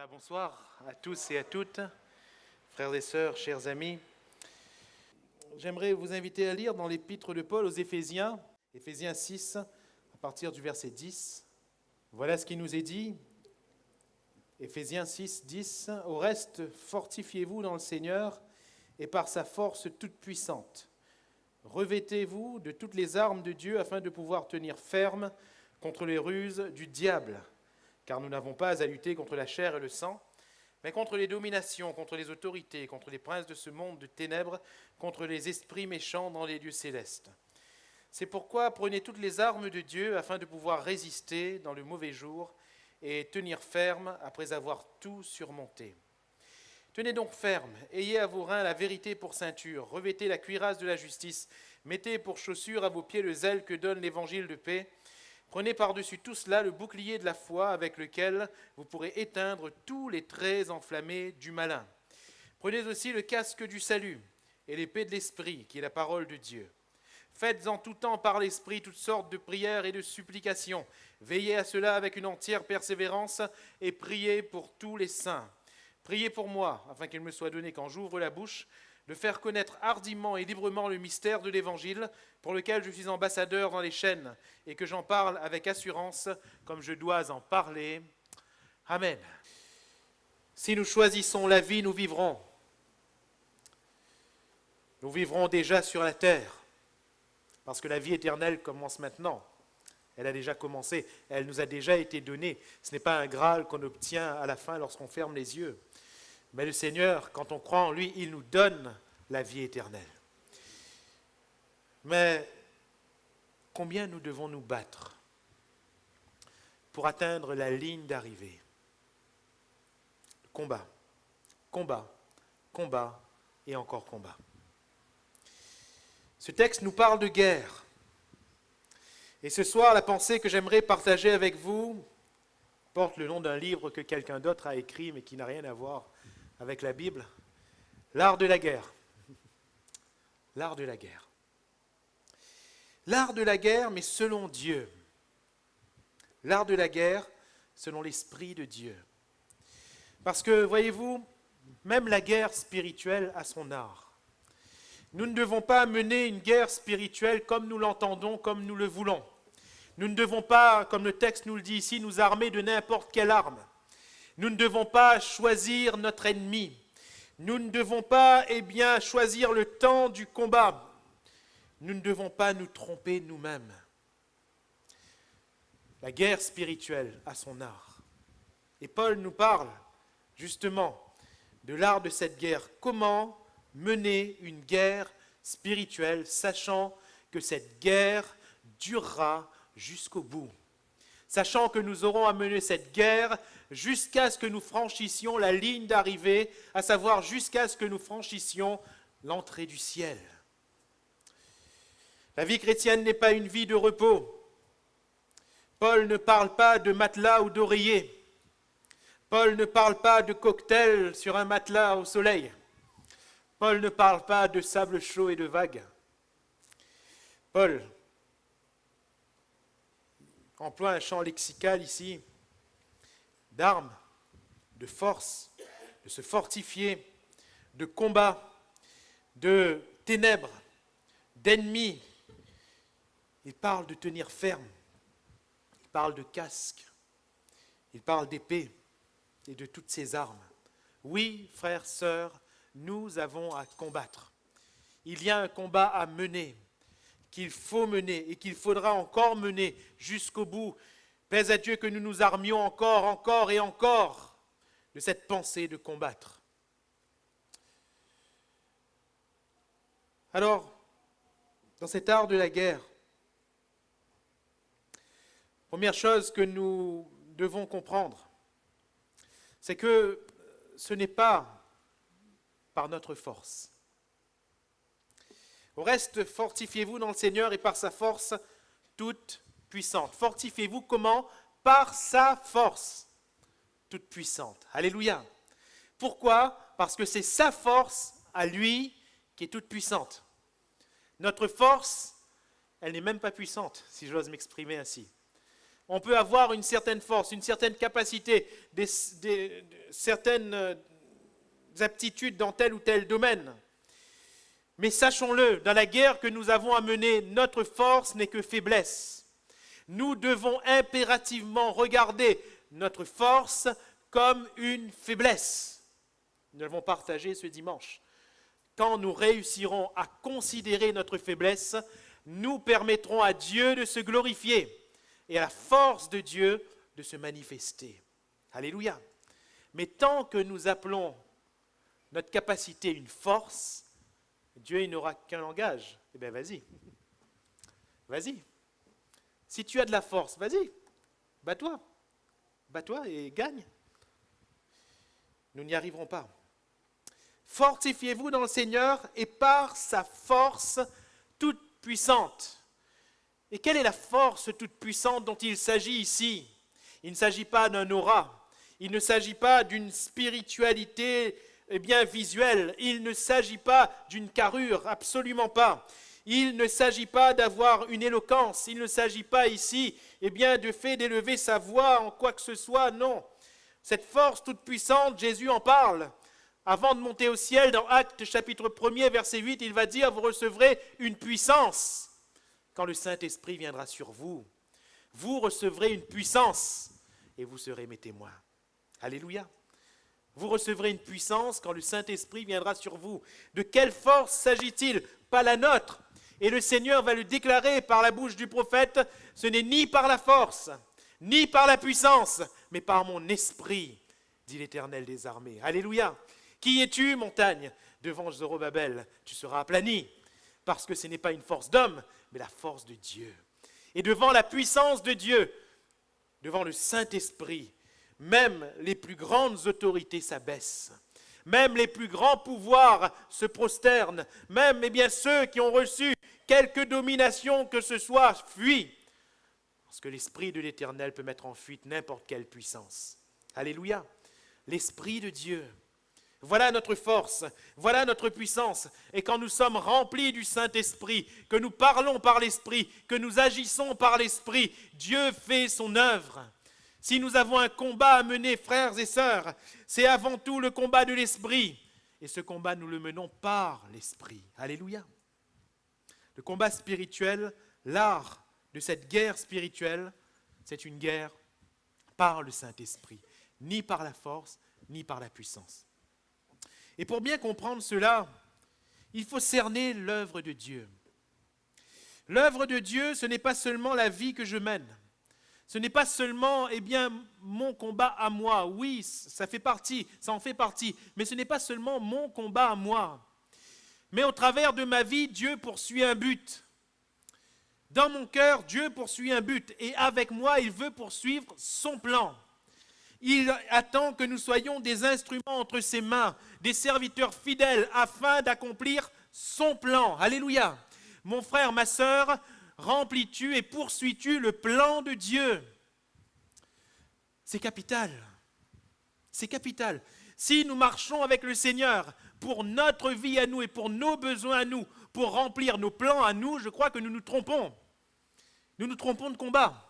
Voilà, bonsoir à tous et à toutes, frères et sœurs, chers amis. J'aimerais vous inviter à lire dans l'épître de Paul aux Éphésiens, Éphésiens 6, à partir du verset 10. Voilà ce qui nous est dit, Éphésiens 6, 10. « Au reste, fortifiez-vous dans le Seigneur et par sa force toute puissante. Revêtez-vous de toutes les armes de Dieu afin de pouvoir tenir ferme contre les ruses du diable. Car nous n'avons pas à lutter contre la chair et le sang, mais contre les dominations, contre les autorités, contre les princes de ce monde de ténèbres, contre les esprits méchants dans les lieux célestes. C'est pourquoi prenez toutes les armes de Dieu afin de pouvoir résister dans le mauvais jour et tenir ferme après avoir tout surmonté. Tenez donc ferme, ayez à vos reins la vérité pour ceinture, revêtez la cuirasse de la justice, mettez pour chaussure à vos pieds le zèle que donne l'évangile de paix. Prenez par-dessus tout cela le bouclier de la foi avec lequel vous pourrez éteindre tous les traits enflammés du malin. Prenez aussi le casque du salut et l'épée de l'esprit, qui est la parole de Dieu. Faites en tout temps par l'esprit toutes sortes de prières et de supplications. Veillez à cela avec une entière persévérance et priez pour tous les saints. Priez pour moi, afin qu'il me soit donné, quand j'ouvre la bouche, de faire connaître hardiment et librement le mystère de l'Évangile, pour lequel je suis ambassadeur dans les chaînes, et que j'en parle avec assurance, comme je dois en parler. Amen. Si nous choisissons la vie, nous vivrons. Nous vivrons déjà sur la terre, parce que la vie éternelle commence maintenant. Elle a déjà commencé, elle nous a déjà été donnée. Ce n'est pas un Graal qu'on obtient à la fin lorsqu'on ferme les yeux. Mais le Seigneur, quand on croit en lui, il nous donne la vie éternelle. Mais combien nous devons nous battre pour atteindre la ligne d'arrivée? Combat, combat, combat et encore combat. Ce texte nous parle de guerre. Et ce soir, la pensée que j'aimerais partager avec vous porte le nom d'un livre que quelqu'un d'autre a écrit, mais qui n'a rien à voir avec la Bible. L'art de la guerre. L'art de la guerre. L'art de la guerre, mais selon Dieu. L'art de la guerre, selon l'Esprit de Dieu. Parce que, voyez-vous, même la guerre spirituelle a son art. Nous ne devons pas mener une guerre spirituelle comme nous l'entendons, comme nous le voulons. Nous ne devons pas, comme le texte nous le dit ici, nous armer de n'importe quelle arme. Nous ne devons pas choisir notre ennemi. Nous ne devons pas, choisir le temps du combat. Nous ne devons pas nous tromper nous-mêmes. La guerre spirituelle a son art. Et Paul nous parle, justement, de l'art de cette guerre. Comment mener une guerre spirituelle, sachant que cette guerre durera jusqu'au bout. Sachant que nous aurons à mener cette guerre jusqu'à ce que nous franchissions la ligne d'arrivée, à savoir jusqu'à ce que nous franchissions l'entrée du ciel. La vie chrétienne n'est pas une vie de repos. Paul ne parle pas de matelas ou d'oreiller. Paul ne parle pas de cocktail sur un matelas au soleil. Paul ne parle pas de sable chaud et de vagues. Paul emploie un champ lexical ici d'armes, de force, de se fortifier, de combat, de ténèbres, d'ennemis. Il parle de tenir ferme, il parle de casque, il parle d'épée et de toutes ces armes. Oui, frères, sœurs, nous avons à combattre. Il y a un combat à mener, qu'il faut mener et qu'il faudra encore mener jusqu'au bout. Plaise à Dieu que nous nous armions encore et encore de cette pensée de combattre. Alors, dans cet art de la guerre, première chose que nous devons comprendre, c'est que ce n'est pas par notre force. Au reste, fortifiez-vous dans le Seigneur et par sa force toute puissante. Fortifiez-vous comment? Par sa force toute puissante. Alléluia. Pourquoi? Parce que c'est sa force à lui qui est toute puissante. Notre force, elle n'est même pas puissante, si j'ose m'exprimer ainsi. on peut avoir une certaine force, une certaine capacité, certaines aptitudes dans tel ou tel domaine. Mais sachons-le, dans la guerre que nous avons à mener, notre force n'est que faiblesse. Nous devons impérativement regarder notre force comme une faiblesse. Nous l'avons partagé ce dimanche. Quand nous réussirons à considérer notre faiblesse, nous permettrons à Dieu de se glorifier et à la force de Dieu de se manifester. Alléluia. Mais tant que nous appelons notre capacité une force, Dieu il n'aura qu'un langage. Eh bien, vas-y. Vas-y. Si tu as de la force, vas-y. Bats-toi. Bats-toi et gagne. Nous n'y arriverons pas. Fortifiez-vous dans le Seigneur et par sa force toute puissante. Et quelle est la force toute puissante dont il s'agit ici? Il ne s'agit pas d'un aura. Il ne s'agit pas d'une spiritualité visuelle. Il ne s'agit pas d'une carrure, absolument pas. Il ne s'agit pas d'avoir une éloquence. Il ne s'agit pas ici de fait d'élever sa voix en quoi que ce soit, non. Cette force toute puissante, Jésus en parle. Avant de monter au ciel, dans Actes chapitre 1er, verset 8, il va dire, vous recevrez une puissance quand le Saint-Esprit viendra sur vous. Vous recevrez une puissance et vous serez mes témoins. Alléluia. Vous recevrez une puissance quand le Saint-Esprit viendra sur vous. De quelle force s'agit-il? Pas la nôtre. Et le Seigneur va le déclarer par la bouche du prophète, ce n'est ni par la force, ni par la puissance, mais par mon esprit, dit l'Éternel des armées. Alléluia. Qui es-tu, montagne? Devant Zorobabel, tu seras aplani, parce que ce n'est pas une force d'homme, mais la force de Dieu. Et devant la puissance de Dieu, devant le Saint-Esprit, même les plus grandes autorités s'abaissent. Même les plus grands pouvoirs se prosternent. Même ceux qui ont reçu quelque domination que ce soit fuient. Parce que l'Esprit de l'Éternel peut mettre en fuite n'importe quelle puissance. Alléluia. L'Esprit de Dieu. Voilà notre force, voilà notre puissance. Et quand nous sommes remplis du Saint-Esprit, que nous parlons par l'Esprit, que nous agissons par l'Esprit, Dieu fait son œuvre. Si nous avons un combat à mener, frères et sœurs, c'est avant tout le combat de l'Esprit. Et ce combat, nous le menons par l'Esprit. Alléluia. Le combat spirituel, l'art de cette guerre spirituelle, c'est une guerre par le Saint-Esprit, ni par la force, ni par la puissance. Et pour bien comprendre cela, il faut cerner l'œuvre de Dieu. L'œuvre de Dieu, ce n'est pas seulement la vie que je mène. Ce n'est pas seulement mon combat à moi. Oui, ça en fait partie. Mais ce n'est pas seulement mon combat à moi. Mais au travers de ma vie, Dieu poursuit un but. Dans mon cœur, Dieu poursuit un but. Et avec moi, il veut poursuivre son plan. Il attend que nous soyons des instruments entre ses mains, des serviteurs fidèles, afin d'accomplir son plan. Alléluia. Mon frère, ma sœur, remplis-tu et poursuis-tu le plan de Dieu? C'est capital. C'est capital. Si nous marchons avec le Seigneur pour notre vie à nous et pour nos besoins à nous, pour remplir nos plans à nous, je crois que nous nous trompons. Nous nous trompons de combat.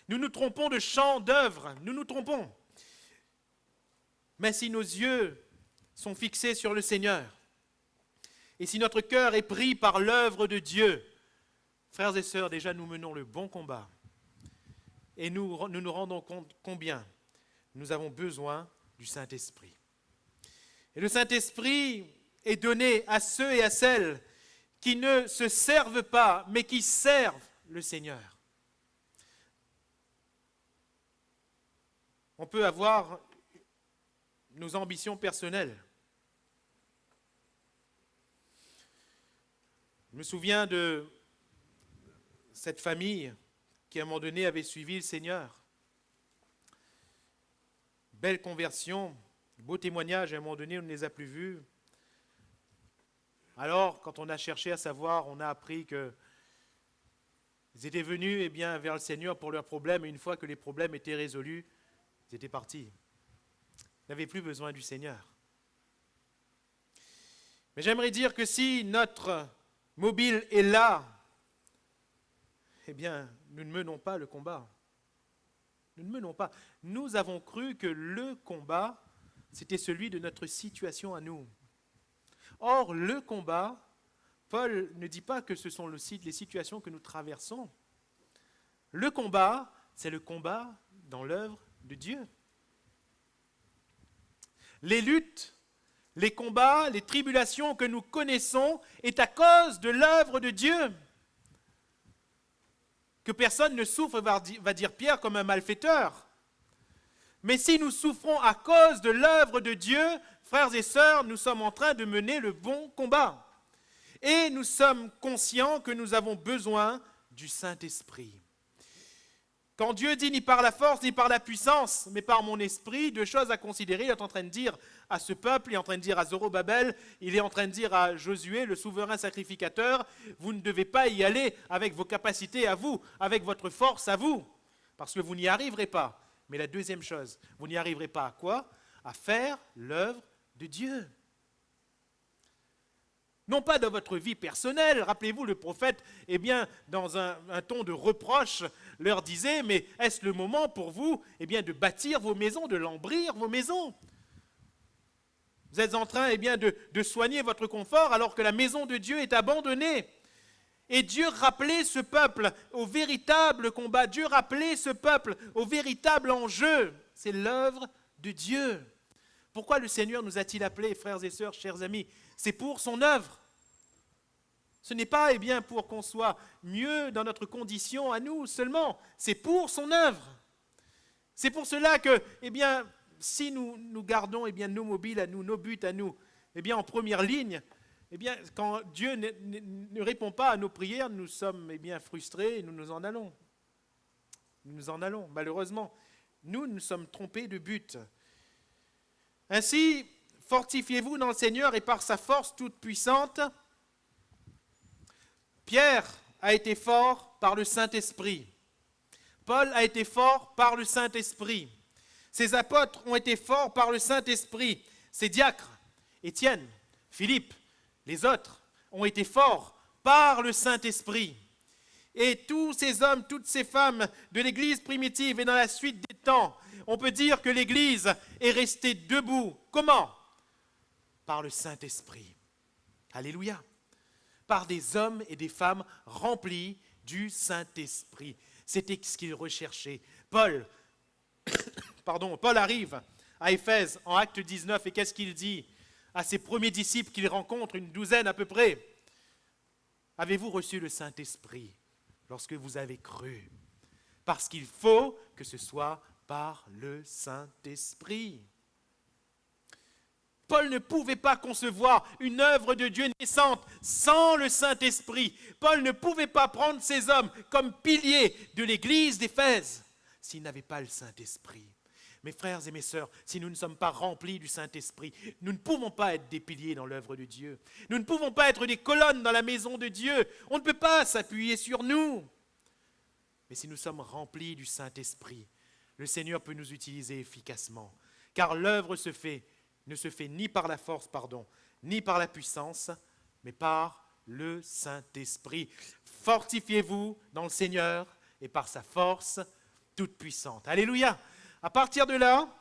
Nous nous trompons de champ d'œuvre, nous nous trompons. Mais si nos yeux sont fixés sur le Seigneur, et si notre cœur est pris par l'œuvre de Dieu, frères et sœurs, déjà nous menons le bon combat. Et nous nous rendons compte combien nous avons besoin du Saint-Esprit. Et le Saint-Esprit est donné à ceux et à celles qui ne se servent pas, mais qui servent le Seigneur. On peut avoir nos ambitions personnelles. Je me souviens de cette famille qui, à un moment donné, avait suivi le Seigneur. Belle conversion, beau témoignage, à un moment donné, on ne les a plus vus. Alors, quand on a cherché à savoir, on a appris qu'ils étaient venus vers le Seigneur pour leurs problèmes, et une fois que les problèmes étaient résolus, ils étaient partis. Ils n'avaient plus besoin du Seigneur. Mais j'aimerais dire que si notre mobile est là, nous ne menons pas le combat. Nous ne menons pas. Nous avons cru que le combat, c'était celui de notre situation à nous. Or, le combat, Paul ne dit pas que ce sont les situations que nous traversons. Le combat, c'est le combat dans l'œuvre de Dieu. Les luttes, les combats, les tribulations que nous connaissons est à cause de l'œuvre de Dieu. Que personne ne souffre, va dire Pierre, comme un malfaiteur. Mais si nous souffrons à cause de l'œuvre de Dieu, frères et sœurs, nous sommes en train de mener le bon combat. Et nous sommes conscients que nous avons besoin du Saint-Esprit. Quand Dieu dit ni par la force, ni par la puissance, mais par mon esprit, deux choses à considérer, il est en train de dire à ce peuple, il est en train de dire à Zorobabel, il est en train de dire à Josué, le souverain sacrificateur, vous ne devez pas y aller avec vos capacités à vous, avec votre force à vous, parce que vous n'y arriverez pas. Mais la deuxième chose, vous n'y arriverez pas à quoi? À faire l'œuvre de Dieu. Non pas dans votre vie personnelle. Rappelez-vous, le prophète, dans un ton de reproche, leur disait, mais est-ce le moment pour vous de bâtir vos maisons, de lambrir vos maisons? Vous êtes en train de soigner votre confort alors que la maison de Dieu est abandonnée. Et Dieu rappelait ce peuple au véritable combat. Dieu rappelait ce peuple au véritable enjeu. C'est l'œuvre de Dieu. Pourquoi le Seigneur nous a-t-il appelés, frères et sœurs, chers amis? C'est pour son œuvre. Ce n'est pas pour qu'on soit mieux dans notre condition à nous seulement. C'est pour son œuvre. C'est pour cela que, si nous gardons nos mobiles à nous, nos buts à nous, en première ligne, quand Dieu ne répond pas à nos prières, nous sommes frustrés et nous nous en allons. Nous nous en allons, malheureusement. Nous nous sommes trompés de but. Ainsi, fortifiez-vous dans le Seigneur et par sa force toute puissante. Pierre a été fort par le Saint-Esprit. Paul a été fort par le Saint-Esprit. Ses apôtres ont été forts par le Saint-Esprit. Ses diacres, Étienne, Philippe, les autres, ont été forts par le Saint-Esprit. Et tous ces hommes, toutes ces femmes de l'Église primitive et dans la suite des temps, on peut dire que l'Église est restée debout. Comment? Par le Saint-Esprit. Alléluia. Par des hommes et des femmes remplis du Saint-Esprit. C'était ce qu'ils recherchaient. Paul arrive à Éphèse en Acte 19 et qu'est-ce qu'il dit à ses premiers disciples qu'il rencontre, une douzaine à peu près? Avez-vous reçu le Saint-Esprit lorsque vous avez cru? Parce qu'il faut que ce soit par le Saint-Esprit. Paul ne pouvait pas concevoir une œuvre de Dieu naissante sans le Saint-Esprit. Paul ne pouvait pas prendre ces hommes comme piliers de l'église d'Éphèse s'il n'avait pas le Saint-Esprit. Mes frères et mes sœurs, si nous ne sommes pas remplis du Saint-Esprit, nous ne pouvons pas être des piliers dans l'œuvre de Dieu. Nous ne pouvons pas être des colonnes dans la maison de Dieu. On ne peut pas s'appuyer sur nous. Mais si nous sommes remplis du Saint-Esprit, le Seigneur peut nous utiliser efficacement. Car l'œuvre ne se fait ni par la force, ni par la puissance, mais par le Saint-Esprit. Fortifiez-vous dans le Seigneur et par sa force toute puissante. Alléluia! À partir de là,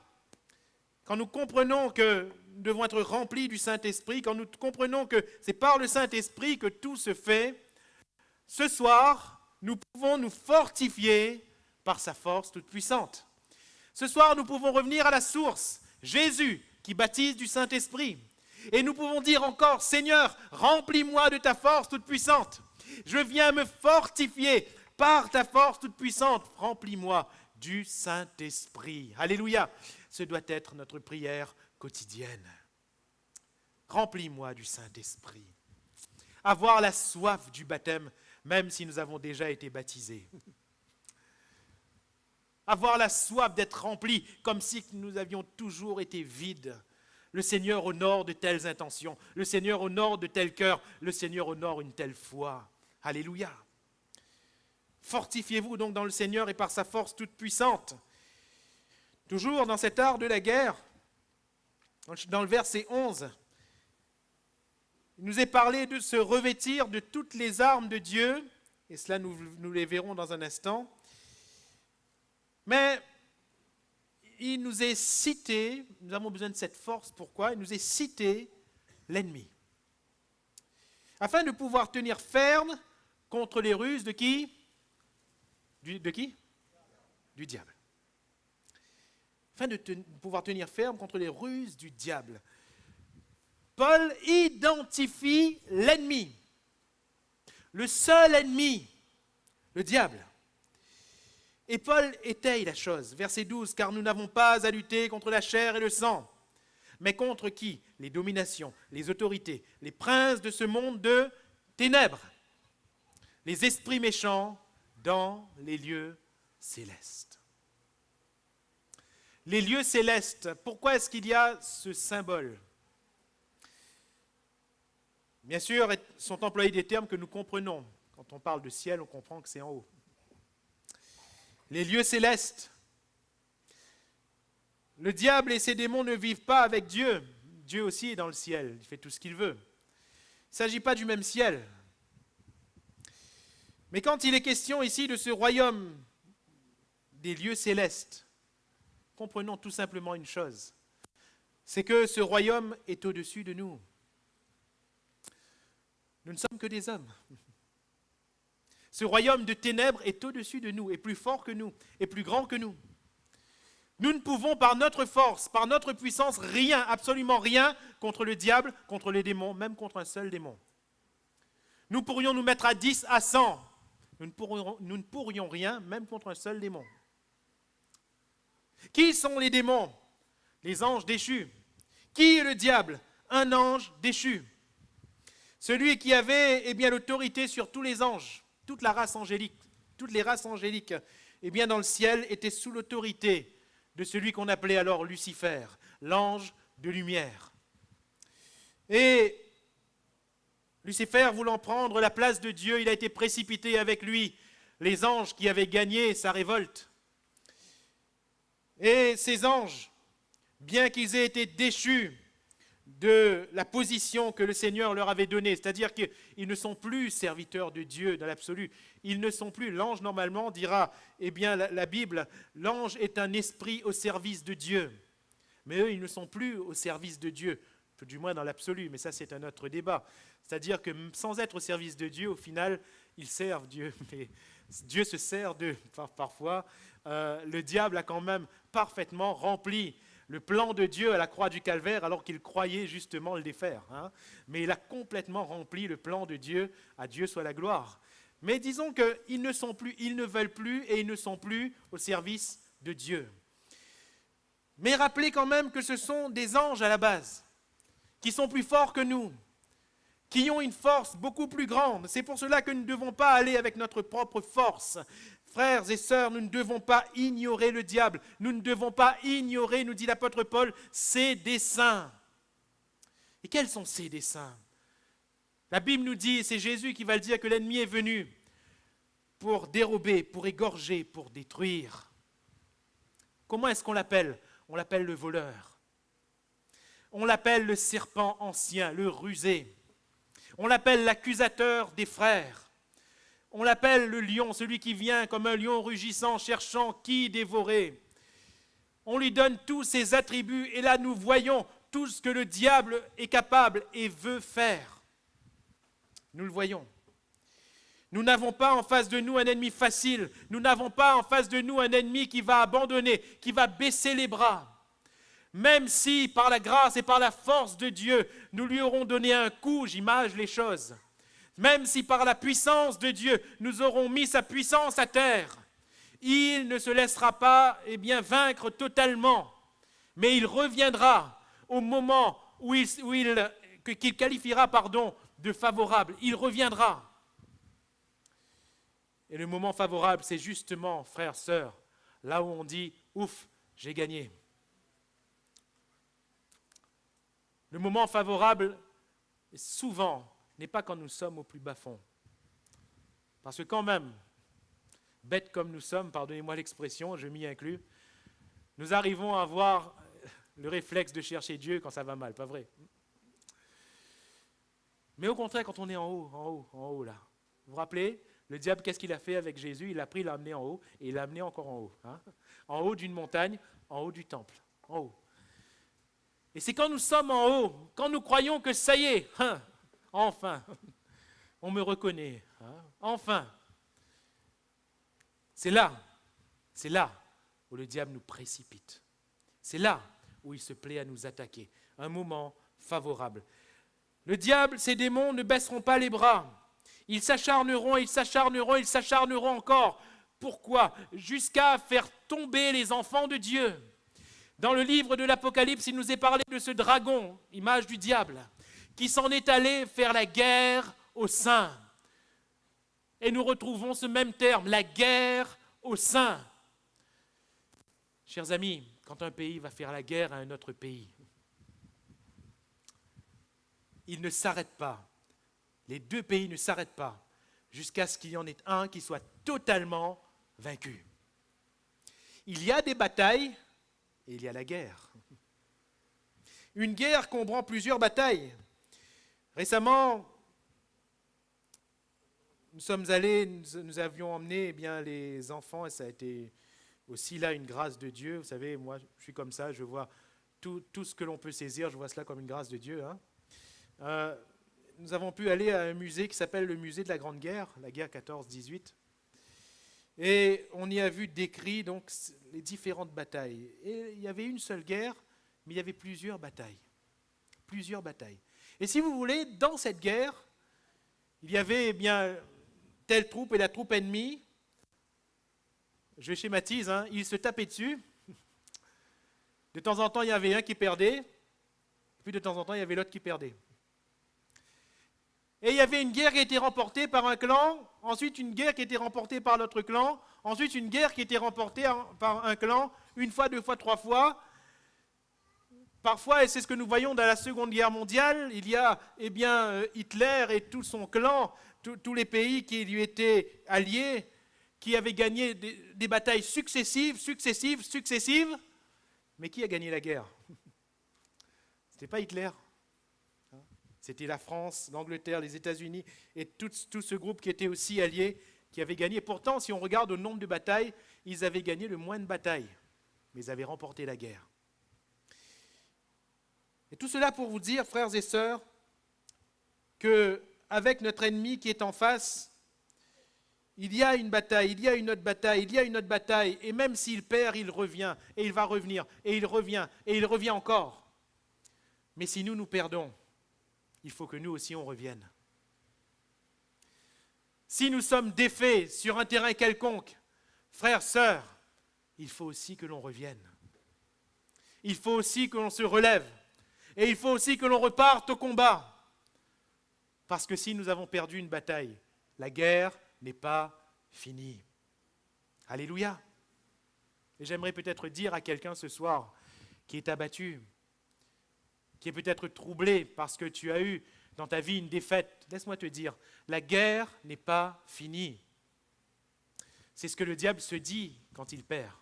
quand nous comprenons que nous devons être remplis du Saint-Esprit, quand nous comprenons que c'est par le Saint-Esprit que tout se fait, ce soir, nous pouvons nous fortifier par sa force toute puissante. Ce soir, nous pouvons revenir à la source, Jésus, qui baptise du Saint-Esprit. Et nous pouvons dire encore, Seigneur, remplis-moi de ta force toute puissante. Je viens me fortifier par ta force toute puissante. Remplis-moi du Saint-Esprit. Alléluia. Ce doit être notre prière quotidienne. Remplis-moi du Saint-Esprit. Avoir la soif du baptême, même si nous avons déjà été baptisés. Avoir la soif d'être remplis, comme si nous avions toujours été vides. Le Seigneur honore de telles intentions. Le Seigneur honore de tels cœurs. Le Seigneur honore une telle foi. Alléluia. Fortifiez-vous donc dans le Seigneur et par sa force toute puissante. Toujours dans cet art de la guerre, dans le verset 11, il nous est parlé de se revêtir de toutes les armes de Dieu, et cela nous les verrons dans un instant. Mais il nous est cité, nous avons besoin de cette force, pourquoi? Il nous est cité l'ennemi. Afin de pouvoir tenir ferme contre les ruses de qui? De qui? Du diable. Afin de pouvoir tenir ferme contre les ruses du diable. Paul identifie l'ennemi. Le seul ennemi, le diable. Et Paul étaye la chose. Verset 12, « Car nous n'avons pas à lutter contre la chair et le sang, mais contre qui? Les dominations, les autorités, les princes de ce monde de ténèbres, les esprits méchants dans les lieux célestes. » Les lieux célestes, pourquoi est-ce qu'il y a ce symbole? Bien sûr, sont employés des termes que nous comprenons. Quand on parle de ciel, on comprend que c'est en haut. Les lieux célestes. Le diable et ses démons ne vivent pas avec Dieu. Dieu aussi est dans le ciel, il fait tout ce qu'il veut. Il ne s'agit pas du même ciel. Mais quand il est question ici de ce royaume des lieux célestes, comprenons tout simplement une chose, c'est que ce royaume est au-dessus de nous. Nous ne sommes que des hommes. Ce royaume de ténèbres est au-dessus de nous, est plus fort que nous, est plus grand que nous. Nous ne pouvons par notre force, par notre puissance, rien, absolument rien, contre le diable, contre les démons, même contre un seul démon. Nous pourrions nous mettre à 10, à 100. Nous ne pourrions rien, même contre un seul démon. Qui sont les démons? Les anges déchus. Qui est le diable? Un ange déchu. Celui qui avait l'autorité sur tous les anges, toute la race angélique, toutes les races angéliques, dans le ciel, étaient sous l'autorité de celui qu'on appelait alors Lucifer, l'ange de lumière. Et Lucifer, voulant prendre la place de Dieu, il a été précipité avec lui, les anges qui avaient gagné sa révolte. Et ces anges, bien qu'ils aient été déchus de la position que le Seigneur leur avait donnée, c'est-à-dire qu'ils ne sont plus serviteurs de Dieu dans l'absolu, ils ne sont plus, l'ange normalement dira, la Bible, l'ange est un esprit au service de Dieu, mais eux ils ne sont plus au service de Dieu, du moins dans l'absolu, mais ça c'est un autre débat, c'est-à-dire que sans être au service de Dieu, au final, ils servent Dieu, mais Dieu se sert d'eux parfois, le diable a quand même parfaitement rempli le plan de Dieu à la croix du Calvaire, alors qu'il croyait justement le défaire. Mais il a complètement rempli le plan de Dieu, à Dieu soit la gloire. Mais disons qu'ils ne sont plus, ils ne veulent plus et ils ne sont plus au service de Dieu. Mais rappelez quand même que ce sont des anges à la base, qui sont plus forts que nous, qui ont une force beaucoup plus grande. C'est pour cela que nous ne devons pas aller avec notre propre force. Frères et sœurs, nous ne devons pas ignorer le diable. Nous ne devons pas ignorer, nous dit l'apôtre Paul, ses desseins. Et quels sont ses desseins? La Bible nous dit, et c'est Jésus qui va le dire, que l'ennemi est venu pour dérober, pour égorger, pour détruire. Comment est-ce qu'on l'appelle? On l'appelle le voleur. On l'appelle le serpent ancien, le rusé. On l'appelle l'accusateur des frères. On l'appelle le lion, celui qui vient comme un lion rugissant, cherchant qui dévorer. On lui donne tous ses attributs et là nous voyons tout ce que le diable est capable et veut faire. Nous le voyons. Nous n'avons pas en face de nous un ennemi facile. Nous n'avons pas en face de nous un ennemi qui va abandonner, qui va baisser les bras. Même si par la grâce et par la force de Dieu, nous lui aurons donné un coup, j'imagine les choses. Même si par la puissance de Dieu, nous aurons mis sa puissance à terre, il ne se laissera pas vaincre totalement, mais il reviendra au moment qu'il qualifiera de favorable. Il reviendra. Et le moment favorable, c'est justement, frères, sœurs, là où on dit « ouf, j'ai gagné ». Le moment favorable, souvent, n'est pas quand nous sommes au plus bas fond. Parce que quand même, bêtes comme nous sommes, pardonnez-moi l'expression, je m'y inclus, nous arrivons à avoir le réflexe de chercher Dieu quand ça va mal, pas vrai? Mais au contraire, quand on est en haut là, vous vous rappelez, le diable, qu'est-ce qu'il a fait avec Jésus? Il a pris, il l'a amené en haut, et il l'a amené encore en haut. En haut d'une montagne, en haut du temple, en haut. Et c'est quand nous sommes en haut, quand nous croyons que ça y est, enfin, on me reconnaît, enfin. C'est là où le diable nous précipite. C'est là où il se plaît à nous attaquer. Un moment favorable. Le diable, ses démons ne baisseront pas les bras. Ils s'acharneront, ils s'acharneront, ils s'acharneront encore. Pourquoi ? Jusqu'à faire tomber les enfants de Dieu. Dans le livre de l'Apocalypse, il nous est parlé de ce dragon, image du diable, qui s'en est allé faire la guerre aux saints. Et nous retrouvons ce même terme, la guerre aux saints. Chers amis, quand un pays va faire la guerre à un autre pays, il ne s'arrête pas. Les deux pays ne s'arrêtent pas jusqu'à ce qu'il y en ait un qui soit totalement vaincu. Il y a des batailles et il y a la guerre. Une guerre comprend plusieurs batailles. Récemment, nous avions emmené les enfants, et ça a été aussi là une grâce de Dieu. Vous savez, moi, je suis comme ça, je vois tout ce que l'on peut saisir, je vois cela comme une grâce de Dieu. Nous avons pu aller à un musée qui s'appelle le musée de la Grande Guerre, la guerre 14-18. Et on y a vu décrit donc les différentes batailles. Et il y avait une seule guerre, mais il y avait plusieurs batailles. Plusieurs batailles. Et si vous voulez, dans cette guerre, il y avait telle troupe et la troupe ennemie. Je schématise, ils se tapaient dessus. De temps en temps, il y avait un qui perdait. Puis de temps en temps, il y avait l'autre qui perdait. Et il y avait une guerre qui était remportée par un clan, ensuite une guerre qui était remportée par l'autre clan, ensuite une guerre qui était remportée par un clan, une fois, deux fois, trois fois. Parfois, et c'est ce que nous voyons dans la Seconde Guerre mondiale, il y a Hitler et tout son clan, tous les pays qui lui étaient alliés, qui avaient gagné des batailles successives, mais qui a gagné la guerre ? Ce n'était pas Hitler. C'était la France, l'Angleterre, les États-Unis et tout ce groupe qui était aussi allié, qui avait gagné. Pourtant, si on regarde au nombre de batailles, ils avaient gagné le moins de batailles, mais ils avaient remporté la guerre. Et tout cela pour vous dire, frères et sœurs, qu'avec notre ennemi qui est en face, il y a une bataille, il y a une autre bataille, il y a une autre bataille, et même s'il perd, il revient, et il va revenir, et il revient, et il revient encore. Mais si nous perdons, il faut que nous aussi on revienne. Si nous sommes défaits sur un terrain quelconque, frères, sœurs, il faut aussi que l'on revienne. Il faut aussi que l'on se relève. Et il faut aussi que l'on reparte au combat. Parce que si nous avons perdu une bataille, la guerre n'est pas finie. Alléluia. Et j'aimerais peut-être dire à quelqu'un ce soir qui est abattu, qui est peut-être troublé parce que tu as eu dans ta vie une défaite, laisse-moi te dire, la guerre n'est pas finie. C'est ce que le diable se dit quand il perd.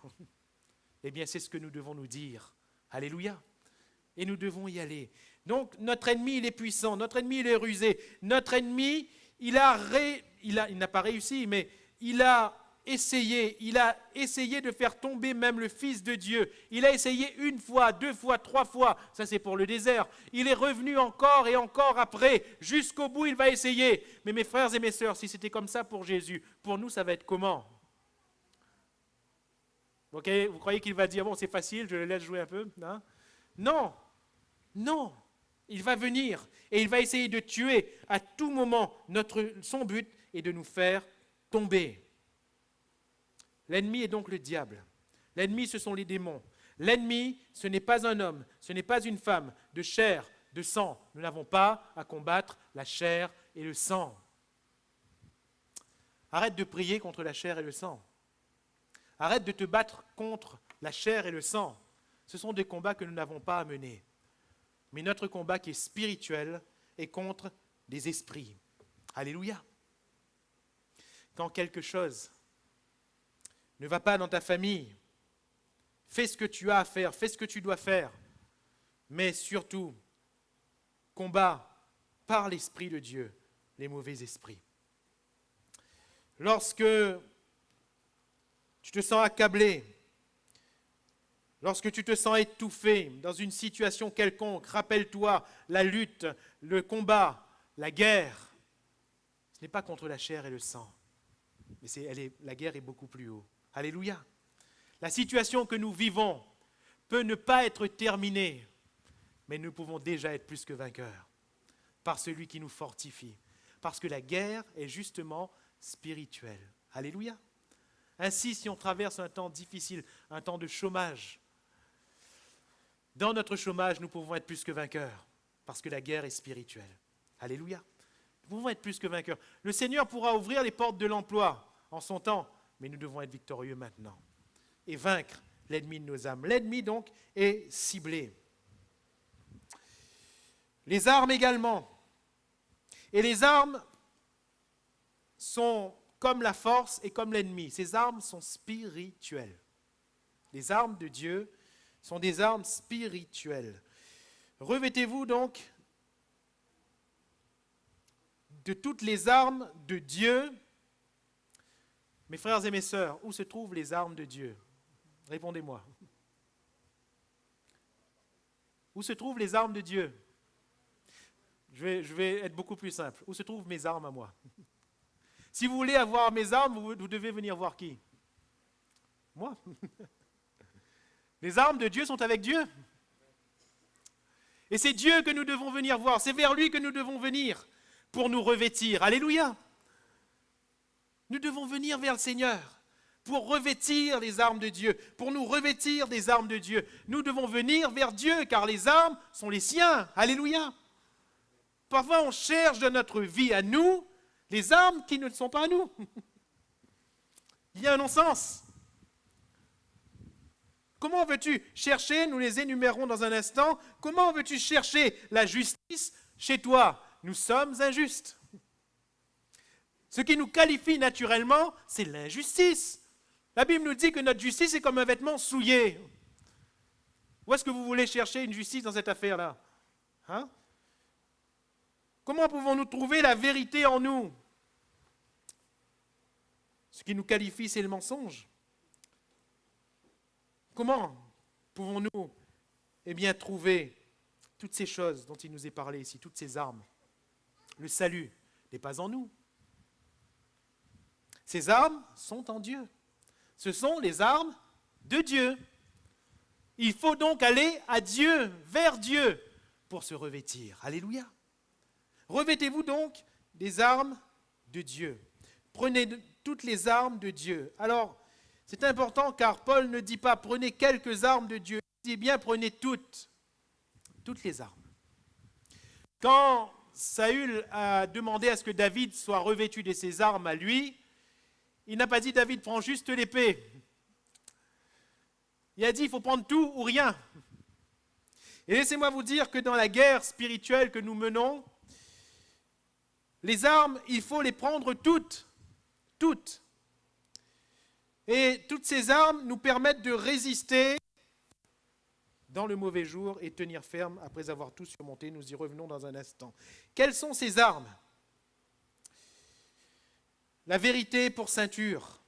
Eh bien, c'est ce que nous devons nous dire. Alléluia. Et nous devons y aller. Donc, notre ennemi, il est puissant, notre ennemi, il est rusé. Notre ennemi, il n'a pas réussi, mais il a essayé de faire tomber même le Fils de Dieu. Il a essayé une fois, deux fois, trois fois. Ça, c'est pour le désert. Il est revenu encore et encore après. Jusqu'au bout, il va essayer. Mais mes frères et mes sœurs, si c'était comme ça pour Jésus, pour nous, ça va être comment ? Ok, vous croyez qu'il va dire, bon, c'est facile, je le laisse jouer un peu, hein ? Non, non. Il va venir et il va essayer de tuer à tout moment. Son but est de nous faire tomber. L'ennemi est donc le diable. L'ennemi, ce sont les démons. L'ennemi, ce n'est pas un homme, ce n'est pas une femme de chair, de sang. Nous n'avons pas à combattre la chair et le sang. Arrête de prier contre la chair et le sang. Arrête de te battre contre la chair et le sang. Ce sont des combats que nous n'avons pas à mener. Mais notre combat qui est spirituel est contre des esprits. Alléluia. Quand quelque chose ne va pas dans ta famille, fais ce que tu as à faire, fais ce que tu dois faire. Mais surtout, combat par l'Esprit de Dieu les mauvais esprits. Lorsque tu te sens accablé, Lorsque tu te sens étouffé dans une situation quelconque, rappelle-toi la lutte, le combat, la guerre. Ce n'est pas contre la chair et le sang, mais la guerre est beaucoup plus haut. Alléluia. La situation que nous vivons peut ne pas être terminée, mais nous pouvons déjà être plus que vainqueurs par celui qui nous fortifie. Parce que la guerre est justement spirituelle. Alléluia. Ainsi, si on traverse un temps difficile, un temps de chômage, dans notre chômage, nous pouvons être plus que vainqueurs, parce que la guerre est spirituelle. Alléluia. Nous pouvons être plus que vainqueurs. Le Seigneur pourra ouvrir les portes de l'emploi en son temps, mais nous devons être victorieux maintenant et vaincre l'ennemi de nos âmes. L'ennemi, donc, est ciblé. Les armes également. Et les armes sont comme la force et comme l'ennemi. Ces armes sont spirituelles. Les armes de Dieu sont des armes spirituelles. Revêtez-vous donc de toutes les armes de Dieu. Mes frères et mes sœurs, où se trouvent les armes de Dieu? Répondez-moi. Où se trouvent les armes de Dieu? Je vais être beaucoup plus simple. Où se trouvent mes armes à moi? Si vous voulez avoir mes armes, vous devez venir voir qui? Moi. Les armes de Dieu sont avec Dieu. Et c'est Dieu que nous devons venir voir. C'est vers lui que nous devons venir pour nous revêtir. Alléluia. Nous devons venir vers le Seigneur pour revêtir les armes de Dieu, pour nous revêtir des armes de Dieu. Nous devons venir vers Dieu, car les armes sont les siens. Alléluia. Parfois, on cherche dans notre vie à nous les armes qui ne sont pas à nous. Il y a un non-sens. Comment veux-tu chercher, nous les énumérons dans un instant, comment veux-tu chercher la justice chez toi? Nous sommes injustes. Ce qui nous qualifie naturellement, c'est l'injustice. La Bible nous dit que notre justice est comme un vêtement souillé. Où est-ce que vous voulez chercher une justice dans cette affaire-là? Hein? Comment pouvons-nous trouver la vérité en nous? Ce qui nous qualifie, c'est le mensonge. Comment pouvons-nous trouver toutes ces choses dont il nous est parlé ici, toutes ces armes? Le salut n'est pas en nous. Ces armes sont en Dieu. Ce sont les armes de Dieu. Il faut donc aller à Dieu, vers Dieu, pour se revêtir. Alléluia. Revêtez-vous donc des armes de Dieu. Prenez toutes les armes de Dieu. Alors, c'est important car Paul ne dit pas prenez quelques armes de Dieu. Il dit bien prenez toutes les armes. Quand Saül a demandé à ce que David soit revêtu de ses armes à lui, il n'a pas dit David prends juste l'épée. Il a dit il faut prendre tout ou rien. Et laissez-moi vous dire que dans la guerre spirituelle que nous menons, les armes, il faut les prendre toutes. Toutes. Et toutes ces armes nous permettent de résister dans le mauvais jour et tenir ferme après avoir tout surmonté. Nous y revenons dans un instant. Quelles sont ces armes? La vérité pour ceinture,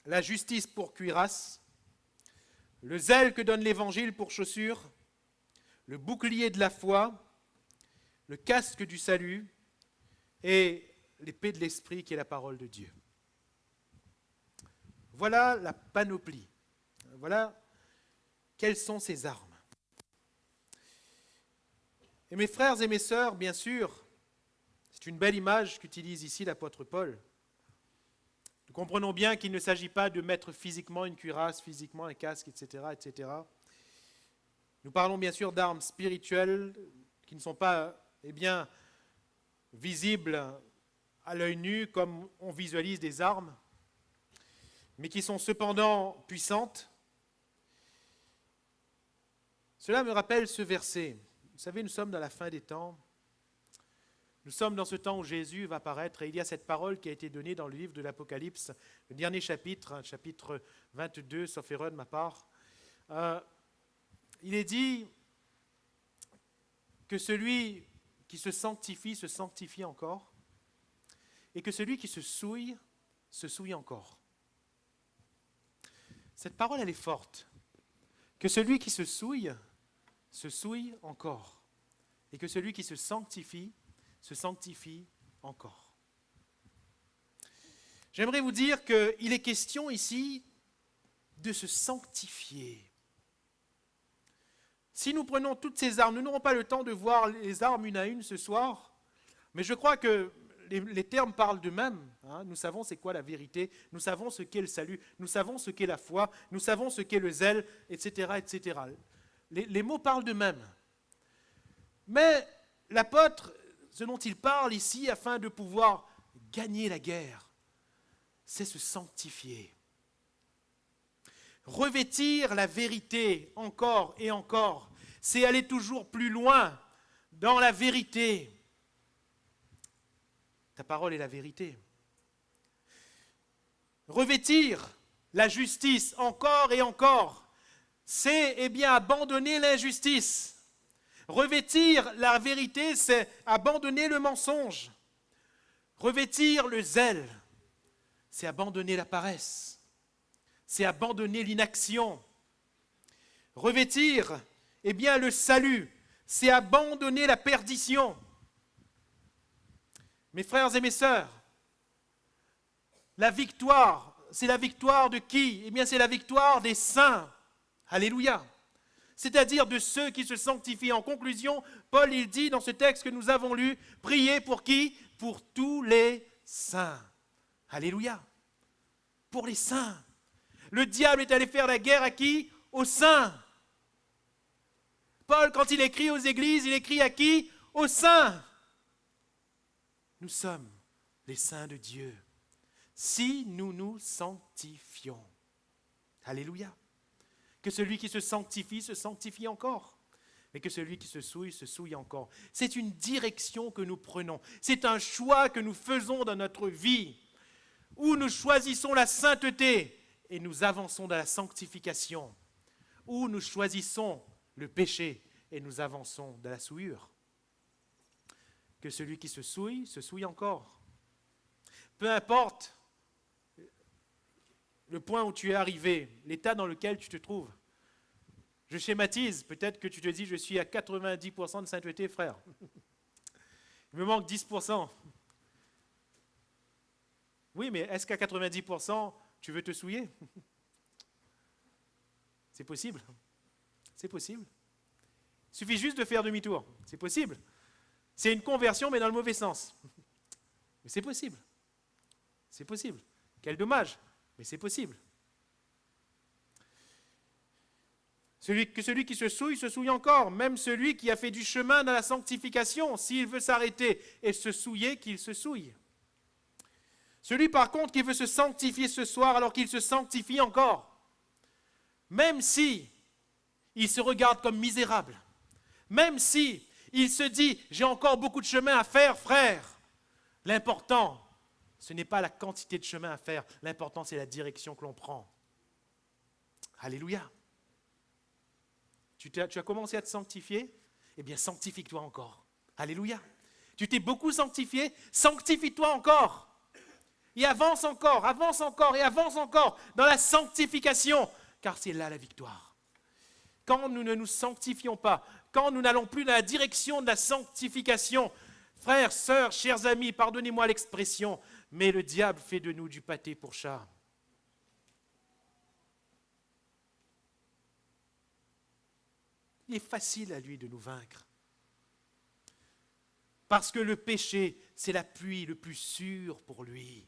la justice pour cuirasse, le zèle que donne l'Évangile pour chaussure, le bouclier de la foi, le casque du salut et l'épée de l'esprit qui est la parole de Dieu. Voilà la panoplie. Voilà quelles sont ces armes. Et mes frères et mes sœurs, bien sûr, c'est une belle image qu'utilise ici l'apôtre Paul. Nous comprenons bien qu'il ne s'agit pas de mettre physiquement une cuirasse, physiquement un casque, etc., etc. Nous parlons bien sûr d'armes spirituelles qui ne sont pas, visibles à l'œil nu comme on visualise des armes, mais qui sont cependant puissantes. Cela me rappelle ce verset. Vous savez, nous sommes dans la fin des temps. Nous sommes dans ce temps où Jésus va paraître et il y a cette parole qui a été donnée dans le livre de l'Apocalypse, le dernier chapitre, chapitre 22, sauf erreur de ma part. Il est dit que celui qui se sanctifie encore, et que celui qui se souille encore. Cette parole, elle est forte. Que celui qui se souille encore. Et que celui qui se sanctifie encore. J'aimerais vous dire qu'il est question ici de se sanctifier. Si nous prenons toutes ces armes, nous n'aurons pas le temps de voir les armes une à une ce soir, mais je crois que les termes parlent d'eux-mêmes. Nous savons c'est quoi la vérité, nous savons ce qu'est le salut, nous savons ce qu'est la foi, nous savons ce qu'est le zèle, etc. etc. Les mots parlent d'eux-mêmes. Mais l'apôtre, ce dont il parle ici, afin de pouvoir gagner la guerre, c'est se sanctifier. Revêtir la vérité encore et encore, c'est aller toujours plus loin dans la vérité. Ta parole est la vérité. Revêtir la justice encore et encore, c'est abandonner l'injustice. Revêtir la vérité, c'est abandonner le mensonge. Revêtir le zèle, c'est abandonner la paresse. C'est abandonner l'inaction. Revêtir, le salut, c'est abandonner la perdition. Mes frères et mes sœurs, la victoire, c'est la victoire de qui ? C'est la victoire des saints. Alléluia. C'est-à-dire de ceux qui se sanctifient. En conclusion, Paul il dit dans ce texte que nous avons lu, priez pour qui ? Pour tous les saints. Alléluia. Pour les saints. Le diable est allé faire la guerre à qui ? Aux saints. Paul, quand il écrit aux églises, il écrit à qui ? Aux saints. Nous sommes les saints de Dieu. Si nous nous sanctifions. Alléluia. Que celui qui se sanctifie encore. Mais que celui qui se souille encore. C'est une direction que nous prenons. C'est un choix que nous faisons dans notre vie. Où nous choisissons la sainteté. Et nous avançons dans la sanctification, où nous choisissons le péché et nous avançons dans la souillure. Que celui qui se souille encore. Peu importe le point où tu es arrivé, l'état dans lequel tu te trouves. Je schématise, peut-être que tu te dis, je suis à 90% de sainteté, frère. Il me manque 10%. Oui, mais est-ce qu'à 90%, tu veux te souiller ? C'est possible. C'est possible. Il suffit juste de faire demi-tour. C'est possible. C'est une conversion, mais dans le mauvais sens. Mais c'est possible. C'est possible. Quel dommage, mais c'est possible. Que celui qui se souille encore. Même celui qui a fait du chemin dans la sanctification, s'il veut s'arrêter et se souiller, qu'il se souille. Celui par contre qui veut se sanctifier ce soir alors qu'il se sanctifie encore, même si il se regarde comme misérable, même si il se dit j'ai encore beaucoup de chemin à faire, frère, l'important ce n'est pas la quantité de chemin à faire, l'important c'est la direction que l'on prend. Alléluia. Tu as commencé à te sanctifier, sanctifie-toi encore. Alléluia. Tu t'es beaucoup sanctifié, sanctifie-toi encore. Et avance encore et avance encore dans la sanctification, car c'est là la victoire. Quand nous ne nous sanctifions pas, quand nous n'allons plus dans la direction de la sanctification, frères, sœurs, chers amis, pardonnez-moi l'expression, mais le diable fait de nous du pâté pour chat. Il est facile à lui de nous vaincre. Parce que le péché, c'est l'appui le plus sûr pour lui.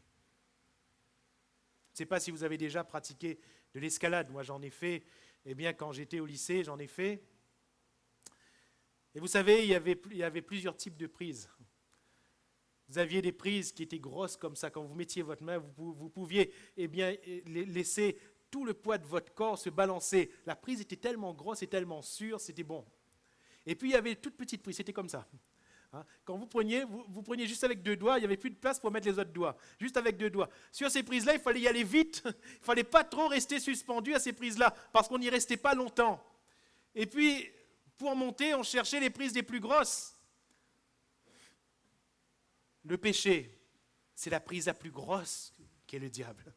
Je ne sais pas si vous avez déjà pratiqué de l'escalade. Moi, j'en ai fait. Quand j'étais au lycée, j'en ai fait. Et vous savez, il y avait plusieurs types de prises. Vous aviez des prises qui étaient grosses comme ça. Quand vous mettiez votre main, vous pouviez laisser tout le poids de votre corps se balancer. La prise était tellement grosse et tellement sûre, c'était bon. Et puis, il y avait toutes petites prises. C'était comme ça. Quand vous preniez juste avec 2 doigts, il n'y avait plus de place pour mettre les autres doigts, juste avec 2 doigts. Sur ces prises-là, il fallait y aller vite, il ne fallait pas trop rester suspendu à ces prises-là, parce qu'on n'y restait pas longtemps. Et puis, pour monter, on cherchait les prises les plus grosses. Le péché, c'est la prise la plus grosse qu'est le diable.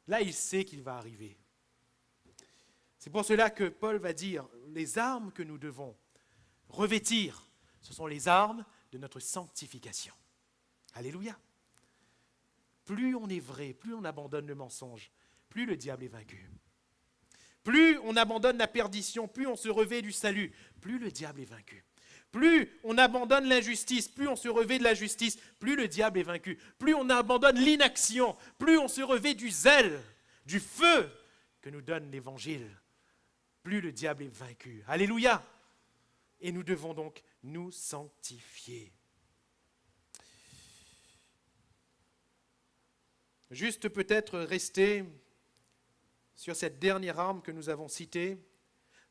Là, il sait qu'il va arriver. C'est pour cela que Paul va dire, les armes que nous devons revêtir, ce sont les armes de notre sanctification. Alléluia. Plus on est vrai, plus on abandonne le mensonge, plus le diable est vaincu. Plus on abandonne la perdition, plus on se revêt du salut, plus le diable est vaincu. Plus on abandonne l'injustice, plus on se revêt de la justice, plus le diable est vaincu. Plus on abandonne l'inaction, plus on se revêt du zèle, du feu que nous donne l'Évangile, plus le diable est vaincu. Alléluia. Et nous devons donc nous sanctifier. Juste peut-être rester sur cette dernière arme que nous avons citée,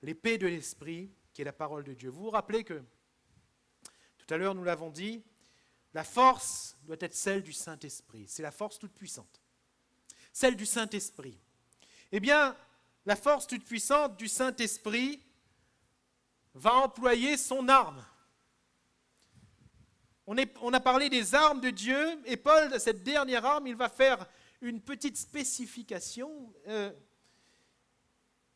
l'épée de l'Esprit, qui est la parole de Dieu. Vous vous rappelez que, tout à l'heure nous l'avons dit, la force doit être celle du Saint-Esprit. C'est la force toute puissante. Celle du Saint-Esprit. Eh bien, la force toute puissante du Saint-Esprit va employer son arme. On a parlé des armes de Dieu, et Paul, cette dernière arme, il va faire une petite spécification.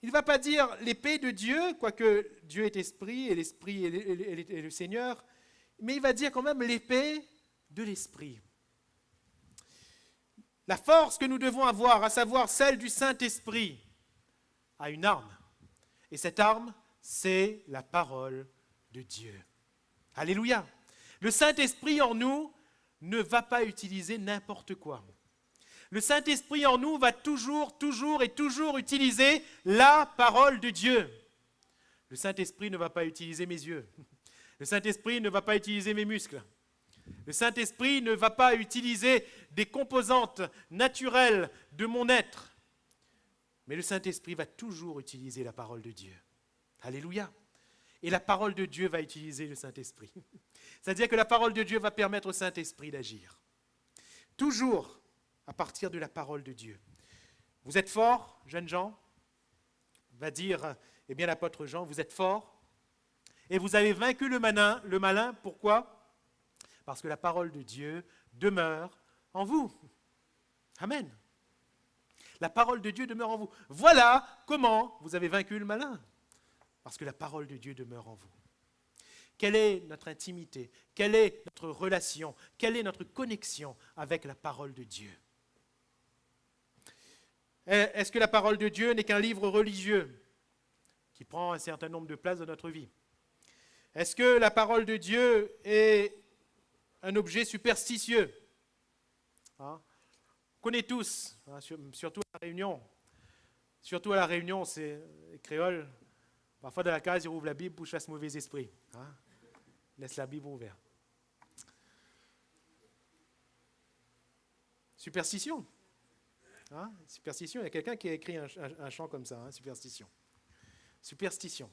Il ne va pas dire l'épée de Dieu, quoique Dieu est esprit et l'esprit est le Seigneur, mais il va dire quand même l'épée de l'esprit. La force que nous devons avoir, à savoir celle du Saint-Esprit, a une arme. Et cette arme, c'est la parole de Dieu. Alléluia. Le Saint-Esprit en nous ne va pas utiliser n'importe quoi. Le Saint-Esprit en nous va toujours utiliser la parole de Dieu. Le Saint-Esprit ne va pas utiliser mes yeux. Le Saint-Esprit ne va pas utiliser mes muscles. Le Saint-Esprit ne va pas utiliser des composantes naturelles de mon être. Mais le Saint-Esprit va toujours utiliser la parole de Dieu. Alléluia. Et la parole de Dieu va utiliser le Saint-Esprit. C'est-à-dire que la parole de Dieu va permettre au Saint-Esprit d'agir. Toujours à partir de la parole de Dieu. Vous êtes forts, jeunes gens, va dire, eh bien l'apôtre Jean, vous êtes forts, et vous avez vaincu le malin, pourquoi ? Parce que la parole de Dieu demeure en vous. Amen. La parole de Dieu demeure en vous. Voilà comment vous avez vaincu le malin. Parce que la parole de Dieu demeure en vous. Quelle est notre intimité? Quelle est notre relation? Quelle est notre connexion avec la parole de Dieu? Est-ce que la parole de Dieu n'est qu'un livre religieux qui prend un certain nombre de places dans notre vie? Est-ce que la parole de Dieu est un objet superstitieux? On connaît tous, surtout à la Réunion, c'est les créoles. Parfois, dans la case, ils ouvrent la Bible pour chasser mauvais esprit. Laisse la Bible ouverte. Superstition. Superstition, il y a quelqu'un qui a écrit un chant comme ça, superstition. Superstition.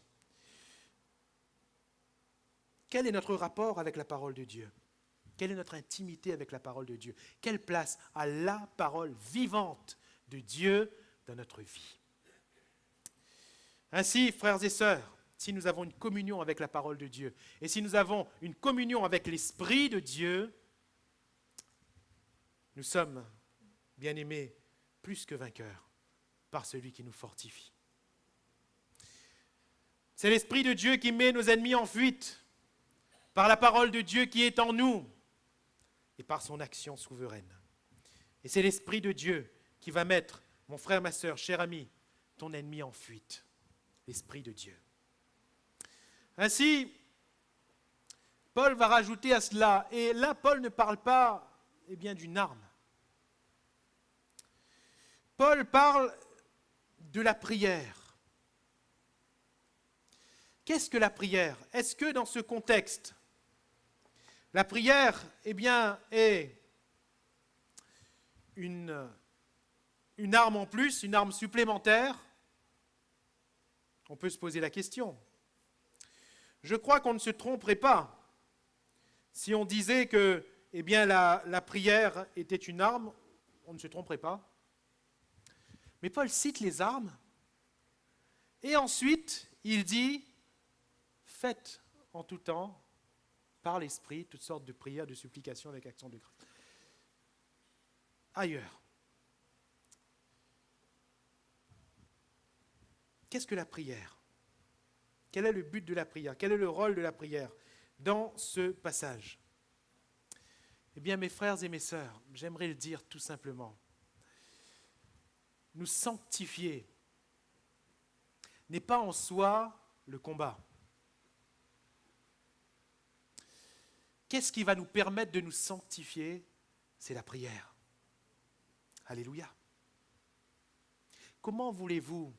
Quel est notre rapport avec la parole de Dieu? Quelle est notre intimité avec la parole de Dieu? Quelle place a la parole vivante de Dieu dans notre vie? Ainsi, frères et sœurs, si nous avons une communion avec la parole de Dieu, et si nous avons une communion avec l'Esprit de Dieu, nous sommes, bien-aimés, plus que vainqueurs par celui qui nous fortifie. C'est l'Esprit de Dieu qui met nos ennemis en fuite, par la parole de Dieu qui est en nous, et par son action souveraine. Et c'est l'Esprit de Dieu qui va mettre, mon frère, ma sœur, cher ami, ton ennemi en fuite. L'Esprit de Dieu. Ainsi, Paul va rajouter à cela, et là, Paul ne parle pas d'une arme. Paul parle de la prière. Qu'est-ce que la prière? Est-ce que dans ce contexte, la prière est une arme en plus, une arme supplémentaire? On peut se poser la question. Je crois qu'on ne se tromperait pas si on disait que la prière était une arme, on ne se tromperait pas. Mais Paul cite les armes et ensuite il dit « Faites en tout temps, par l'Esprit, toutes sortes de prières, de supplications avec action de grâce. » Ailleurs. qu'est-ce que la prière? Quel est le but de la prière? Quel est le rôle de la prière dans ce passage? Eh bien, mes frères et mes sœurs, j'aimerais le dire tout simplement. Nous sanctifier n'est pas en soi le combat. Qu'est-ce qui va nous permettre de nous sanctifier? C'est la prière. Alléluia. Comment voulez-vous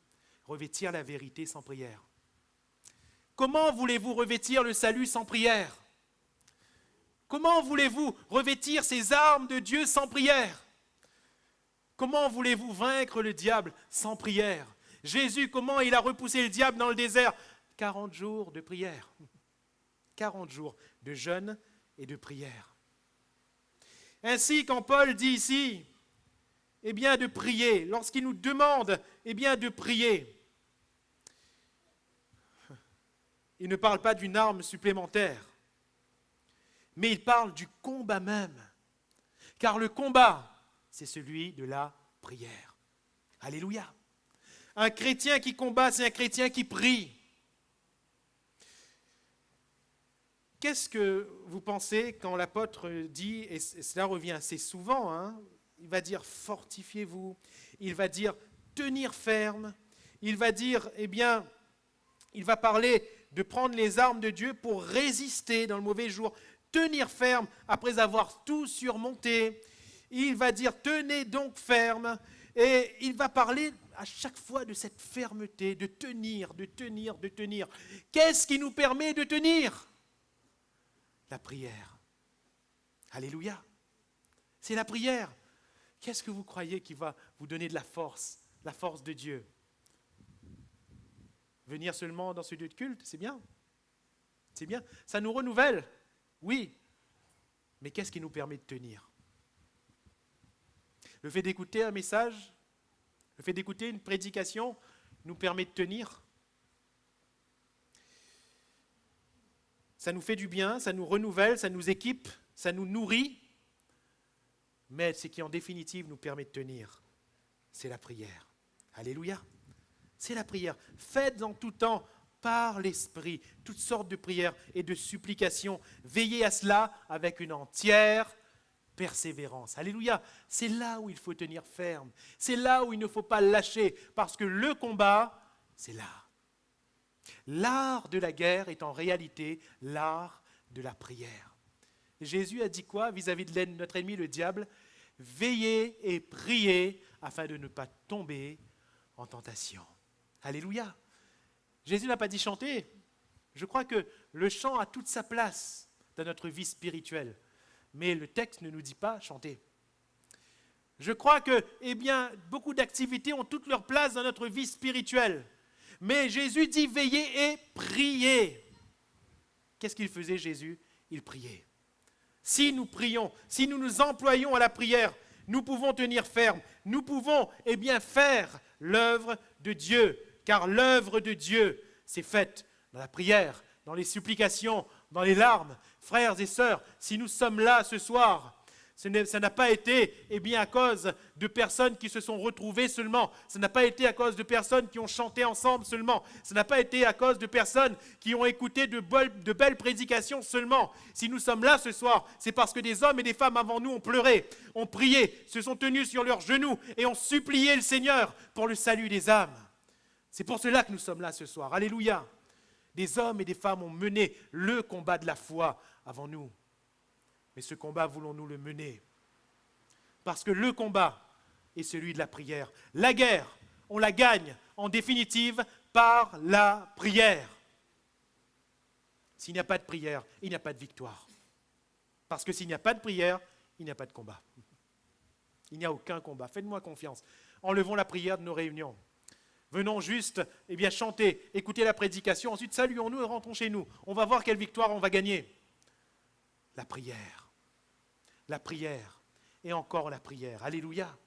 revêtir la vérité sans prière? Comment voulez-vous revêtir le salut sans prière? Comment voulez-vous revêtir ces armes de Dieu sans prière? Comment voulez-vous vaincre le diable sans prière? Jésus, comment il a repoussé le diable dans le désert? 40 jours de prière. 40 jours de jeûne et de prière. Ainsi, quand Paul dit ici, eh bien de prier, lorsqu'il nous demande, eh bien de prier, il ne parle pas d'une arme supplémentaire, mais il parle du combat même. Car le combat, c'est celui de la prière. Alléluia. Un chrétien qui combat, c'est un chrétien qui prie. Qu'est-ce que vous pensez quand l'apôtre dit, et cela revient assez souvent, il va dire fortifiez-vous, il va dire tenir ferme, il va dire, eh bien, il va parler de prendre les armes de Dieu pour résister dans le mauvais jour, tenir ferme après avoir tout surmonté. Il va dire tenez donc ferme, et il va parler à chaque fois de cette fermeté, de tenir, de tenir, de tenir. Qu'est-ce qui nous permet de tenir? La prière. Alléluia. C'est la prière. Qu'est-ce que vous croyez qui va vous donner de la force de Dieu? Venir seulement dans ce lieu de culte, c'est bien. C'est bien. Ça nous renouvelle, oui. Mais qu'est-ce qui nous permet de tenir? Le fait d'écouter un message, le fait d'écouter une prédication nous permet de tenir. Ça nous fait du bien, ça nous renouvelle, ça nous équipe, ça nous nourrit. Mais ce qui en définitive nous permet de tenir, c'est la prière. Alléluia. C'est la prière. Faites en tout temps par l'Esprit toutes sortes de prières et de supplications. Veillez à cela avec une entière persévérance. Alléluia. C'est là où il faut tenir ferme. C'est là où il ne faut pas lâcher, parce que le combat, c'est là. L'art de la guerre est en réalité l'art de la prière. Jésus a dit quoi vis-à-vis de notre ennemi, le diable? Veillez et priez afin de ne pas tomber en tentation. Alléluia. Jésus n'a pas dit chanter. Je crois que le chant a toute sa place dans notre vie spirituelle. Mais le texte ne nous dit pas chanter. Je crois que, eh bien, beaucoup d'activités ont toute leur place dans notre vie spirituelle. Mais Jésus dit veillez et priez. Qu'est-ce qu'il faisait, Jésus? Il priait. Si nous prions, si nous nous employons à la prière, nous pouvons tenir ferme. Nous pouvons, eh bien, faire l'œuvre de Dieu. Car l'œuvre de Dieu, c'est faite dans la prière, dans les supplications, dans les larmes. Frères et sœurs, si nous sommes là ce soir, ça n'a pas été à cause de personnes qui se sont retrouvées seulement. Ça n'a pas été à cause de personnes qui ont chanté ensemble seulement. Ça n'a pas été à cause de personnes qui ont écouté de belles prédications seulement. Si nous sommes là ce soir, c'est parce que des hommes et des femmes avant nous ont pleuré, ont prié, se sont tenus sur leurs genoux et ont supplié le Seigneur pour le salut des âmes. C'est pour cela que nous sommes là ce soir. Alléluia. Des hommes et des femmes ont mené le combat de la foi avant nous. Mais ce combat, voulons-nous le mener? Parce que le combat est celui de la prière. La guerre, on la gagne en définitive par la prière. S'il n'y a pas de prière, il n'y a pas de victoire. Parce que s'il n'y a pas de prière, il n'y a pas de combat. Il n'y a aucun combat. Faites-moi confiance. Enlevons la prière de nos réunions. Venons juste chanter, écouter la prédication, ensuite saluons-nous et rentrons chez nous. On va voir quelle victoire on va gagner. La prière. La prière, et encore la prière. Alléluia.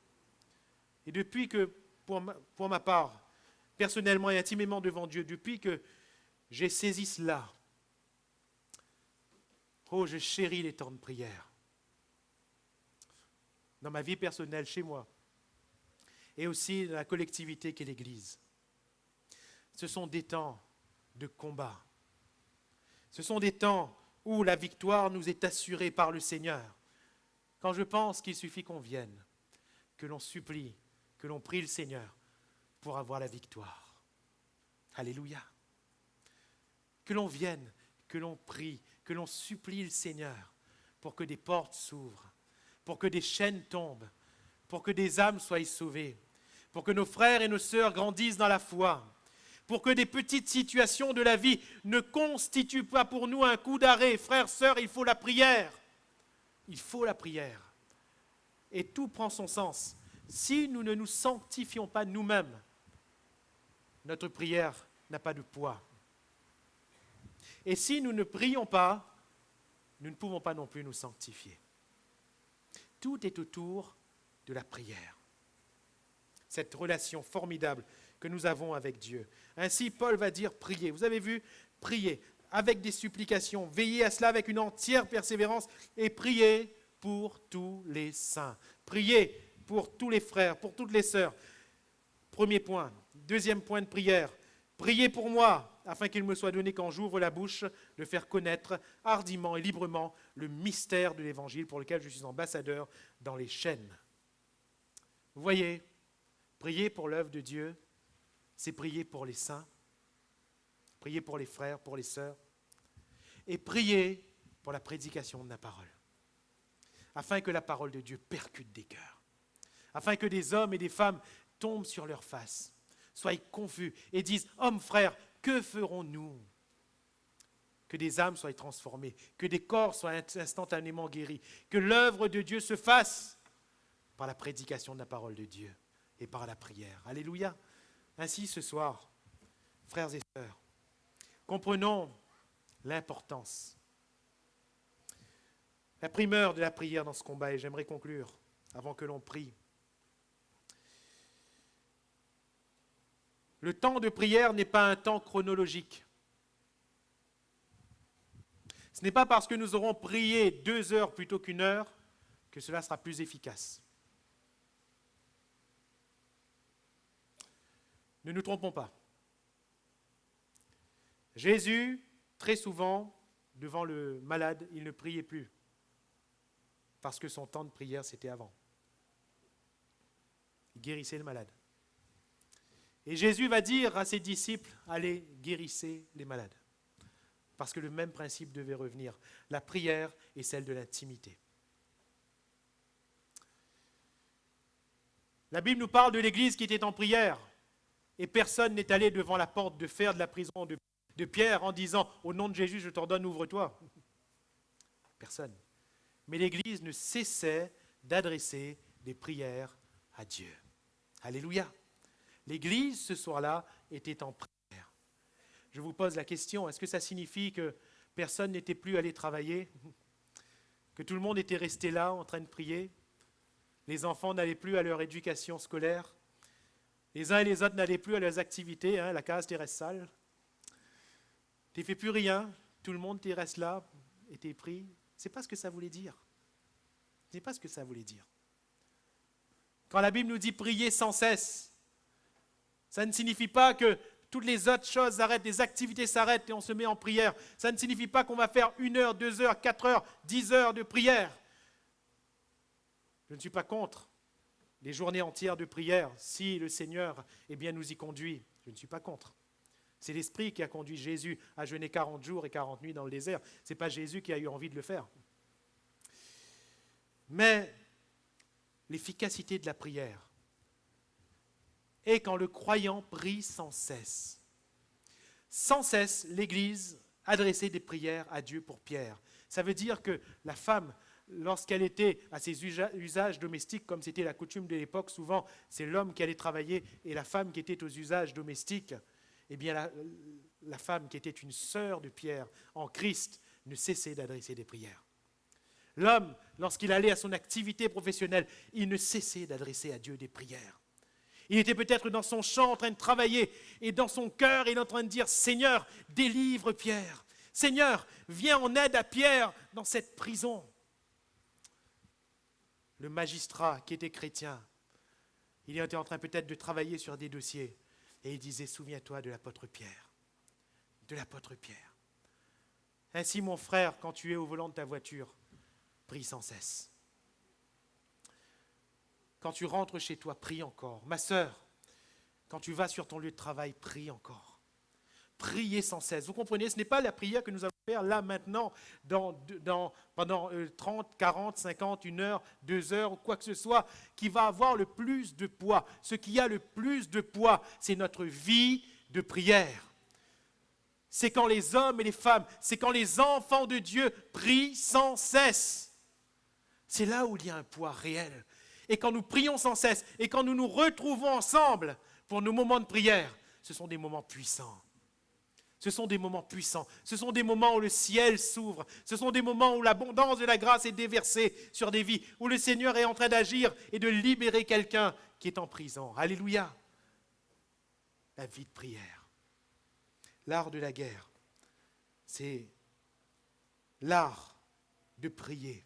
Et depuis que, pour ma part, personnellement et intimement devant Dieu, depuis que j'ai saisi cela, je chéris les temps de prière. Dans ma vie personnelle, chez moi, et aussi dans la collectivité qu'est l'Église. ce sont des temps de combat. Ce sont des temps où la victoire nous est assurée par le Seigneur. Quand je pense qu'il suffit qu'on vienne, que l'on supplie, que l'on prie le Seigneur pour avoir la victoire. Alléluia. Que l'on vienne, que l'on prie, que l'on supplie le Seigneur pour que des portes s'ouvrent, pour que des chaînes tombent, pour que des âmes soient sauvées, pour que nos frères et nos sœurs grandissent dans la foi, pour que des petites situations de la vie ne constituent pas pour nous un coup d'arrêt. Frères, sœurs, il faut la prière. Il faut la prière. Et tout prend son sens. Si nous ne nous sanctifions pas nous-mêmes, notre prière n'a pas de poids. Et si nous ne prions pas, nous ne pouvons pas non plus nous sanctifier. Tout est autour de la prière. Cette relation formidable que nous avons avec Dieu. Ainsi, Paul va dire priez. Vous avez vu, priez avec des supplications, veillez à cela avec une entière persévérance et priez pour tous les saints. Priez pour tous les frères, pour toutes les sœurs. Premier point. Deuxième point de prière. Priez pour moi, afin qu'il me soit donné quand j'ouvre la bouche, de faire connaître hardiment et librement le mystère de l'Évangile pour lequel je suis ambassadeur dans les chaînes. Vous voyez, prier pour l'œuvre de Dieu, c'est prier pour les saints, prier pour les frères, pour les sœurs, et prier pour la prédication de la parole, afin que la parole de Dieu percute des cœurs, afin que des hommes et des femmes tombent sur leur face, soient confus et disent « Hommes, frères, que ferons-nous » Que des âmes soient transformées, que des corps soient instantanément guéris, que l'œuvre de Dieu se fasse par la prédication de la parole de Dieu et par la prière. Alléluia. Ainsi, ce soir, frères et sœurs, comprenons l'importance, la primeur de la prière dans ce combat, et j'aimerais conclure avant que l'on prie. Le temps de prière n'est pas un temps chronologique. Ce n'est pas parce que nous aurons prié 2 heures plutôt qu'1 heure que cela sera plus efficace. Ne nous trompons pas. Jésus, très souvent, devant le malade, il ne priait plus, parce que son temps de prière, c'était avant. Il guérissait le malade. Et Jésus va dire à ses disciples, allez, guérissez les malades. Parce que le même principe devait revenir. La prière est celle de l'intimité. La Bible nous parle de l'Église qui était en prière. Et personne n'est allé devant la porte de fer de la prison de Pierre en disant « Au nom de Jésus, je t'ordonne, ouvre-toi ». Personne. Mais l'Église ne cessait d'adresser des prières à Dieu. Alléluia. L'Église, ce soir-là, était en prière. Je vous pose la question, est-ce que ça signifie que personne n'était plus allé travailler? Que tout le monde était resté là en train de prier? Les enfants n'allaient plus à leur éducation scolaire? Les uns et les autres n'allaient plus à leurs activités, la case t'es reste sale. Tu ne fais plus rien, tout le monde t'es reste là, et t'es pris. Ce n'est pas ce que ça voulait dire. Ce n'est pas ce que ça voulait dire. Quand la Bible nous dit prier sans cesse, ça ne signifie pas que toutes les autres choses s'arrêtent, les activités s'arrêtent et on se met en prière. Ça ne signifie pas qu'on va faire 1 heure, 2 heures, 4 heures, 10 heures de prière. Je ne suis pas contre des journées entières de prière, si le Seigneur nous y conduit. Je ne suis pas contre. C'est l'Esprit qui a conduit Jésus à jeûner 40 jours et 40 nuits dans le désert. Ce n'est pas Jésus qui a eu envie de le faire. Mais l'efficacité de la prière est quand le croyant prie sans cesse. Sans cesse, l'Église adressait des prières à Dieu pour Pierre. Ça veut dire que la femme, lorsqu'elle était à ses usages domestiques, comme c'était la coutume de l'époque, souvent c'est l'homme qui allait travailler et la femme qui était aux usages domestiques, eh bien la femme qui était une sœur de Pierre en Christ ne cessait d'adresser des prières. L'homme, lorsqu'il allait à son activité professionnelle, il ne cessait d'adresser à Dieu des prières. Il était peut-être dans son champ en train de travailler et dans son cœur, il est en train de dire « Seigneur, délivre Pierre. Seigneur, viens en aide à Pierre dans cette prison. » Le magistrat qui était chrétien, il était en train peut-être de travailler sur des dossiers. Et il disait, souviens-toi de l'apôtre Pierre. De l'apôtre Pierre. Ainsi, mon frère, quand tu es au volant de ta voiture, prie sans cesse. Quand tu rentres chez toi, prie encore. Ma sœur, quand tu vas sur ton lieu de travail, prie encore. Priez sans cesse. Vous comprenez, ce n'est pas la prière que nous allons faire là, maintenant, pendant 30, 40, 50, 1 heure, 2 heures, ou quoi que ce soit, qui va avoir le plus de poids. Ce qui a le plus de poids, c'est notre vie de prière. C'est quand les hommes et les femmes, c'est quand les enfants de Dieu prient sans cesse. C'est là où il y a un poids réel. Et quand nous prions sans cesse, et quand nous nous retrouvons ensemble pour nos moments de prière, ce sont des moments puissants. Ce sont des moments puissants. Ce sont des moments où le ciel s'ouvre. Ce sont des moments où l'abondance de la grâce est déversée sur des vies, où le Seigneur est en train d'agir et de libérer quelqu'un qui est en prison. Alléluia. La vie de prière. L'art de la guerre, c'est l'art de prier